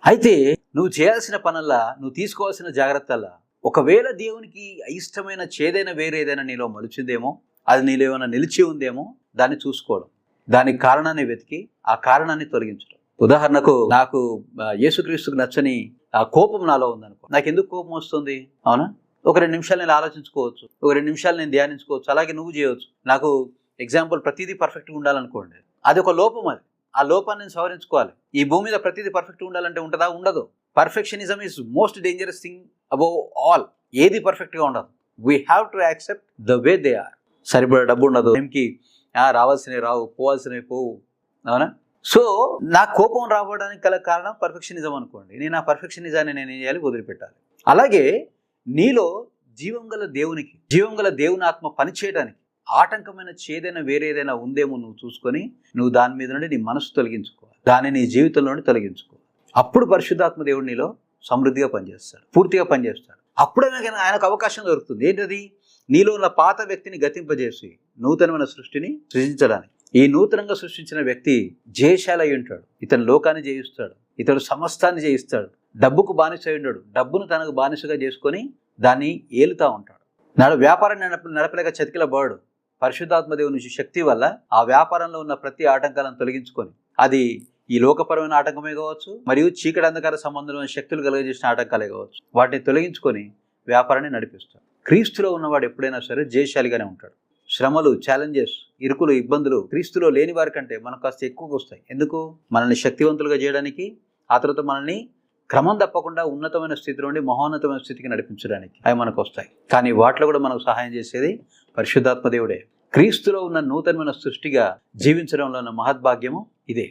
అయితే నువ్వు చేయాల్సిన పనుల్లా, నువ్వు తీసుకోవాల్సిన జాగ్రత్తల్లా, ఒకవేళ దేవునికి అయిష్టమైన చేదైన వేరేదైనా నీలో మలిచిందేమో, అది నీలో ఏమైనా నిలిచి ఉందేమో దాన్ని చూసుకోవడం, దానికి కారణాన్ని వెతికి ఆ కారణాన్ని తొలగించడం. ఉదాహరణకు నాకు యేసుక్రీస్తుకు నచ్చని కోపం నాలో ఉందనుకో, నాకు ఎందుకు కోపం వస్తుంది? అవునా, ఒక 2 నిమిషాలు నేను ఆలోచించుకోవచ్చు, ఒక 2 నిమిషాలు నేను ధ్యానించుకోవచ్చు. అలాగే నువ్వు చేయవచ్చు. నాకు ఎగ్జాంపుల్ ప్రతిదీ పర్ఫెక్ట్గా ఉండాలనుకోండి, అది ఒక లోపం. అది ఆ లోపాన్ని నేను సవరించుకోవాలి. ఈ భూమి మీద ప్రతిదీ పర్ఫెక్ట్గా ఉండాలంటే ఉంటుందా? ఉండదు. Perfectionism is most dangerous thing above all. ఏది పర్ఫెక్ట్గా ఉండదు. We have to accept the way they are. సరిపడా డబ్బు ఉండదు, టైంకి రావాల్సినవి రావు, పోవాల్సినవి పోవు. అవునా? సో నా కోపం రావడానికి గల కారణం పర్ఫెక్షనిజం అనుకోండి. నేను ఆ పర్ఫెక్షనిజాన్ని నేను ఏం చేయాలి? వదిలిపెట్టాలి. అలాగే నీలో జీవం గల దేవుని ఆత్మ పనిచేయడానికి ఆటంకమైన చేదైన వేరేదైనా ఉందేమో నువ్వు చూసుకొని, నువ్వు దాని మీద నుండి నీ మనసు తొలగించుకోవాలి, దాన్ని నీ జీవితంలో నుండి తొలగించుకోవాలి. అప్పుడు పరిశుద్ధాత్మ దేవుడు నీలో సమృద్ధిగా పనిచేస్తాడు, పూర్తిగా పనిచేస్తాడు. అప్పుడే ఆయనకు అవకాశం దొరుకుతుంది. ఏంటది? నీలో ఉన్న పాత వ్యక్తిని గతింపజేసి నూతనమైన సృష్టిని సృజించడానికి. ఈ నూతనంగా సృష్టించిన వ్యక్తి జయశాలి అయి ఉంటాడు. ఇతను లోకాన్ని జయిస్తాడు, ఇతడు సమస్తాన్ని జయిస్తాడు. డబ్బుకు బానిస అయి ఉంటాడు, డబ్బును తనకు బానిసగా చేసుకొని దాన్ని ఏలుతా ఉంటాడు. వ్యాపారాన్ని నడపలేక చతికిల బాడు పరిశుద్ధాత్మ దేవుని నుంచి శక్తి వల్ల ఆ వ్యాపారంలో ఉన్న ప్రతి ఆటంకాలను తొలగించుకొని, అది ఈ లోకపరమైన ఆటంకమే కావచ్చు, మరియు చీకటి అంధకార సంబంధమైన శక్తులు కలుగజేసిన ఆటంకాలే కావచ్చు, వాటిని తొలగించుకొని వ్యాపారాన్ని నడిపిస్తాడు. క్రీస్తులో ఉన్నవాడు ఎప్పుడైనా సరే జయశాలిగానే ఉంటాడు. శ్రమలు, ఛాలెంజెస్, ఇరుకులు, ఇబ్బందులు క్రీస్తులో లేని వారి కంటే మనకు కాస్త ఎక్కువగా వస్తాయి. ఎందుకు? మనల్ని శక్తివంతులుగా చేయడానికి, ఆ తర్వాత మనల్ని క్రమం తప్పకుండా ఉన్నతమైన స్థితి నుండి మహోన్నతమైన స్థితికి నడిపించడానికి అవి మనకు వస్తాయి. కానీ వాటిలో కూడా మనకు సహాయం చేసేది పరిశుద్ధాత్మ దేవుడే. క్రీస్తులో ఉన్న నూతనమైన సృష్టిగా జీవించడంలో ఉన్న మహద్భాగ్యము ఇదే.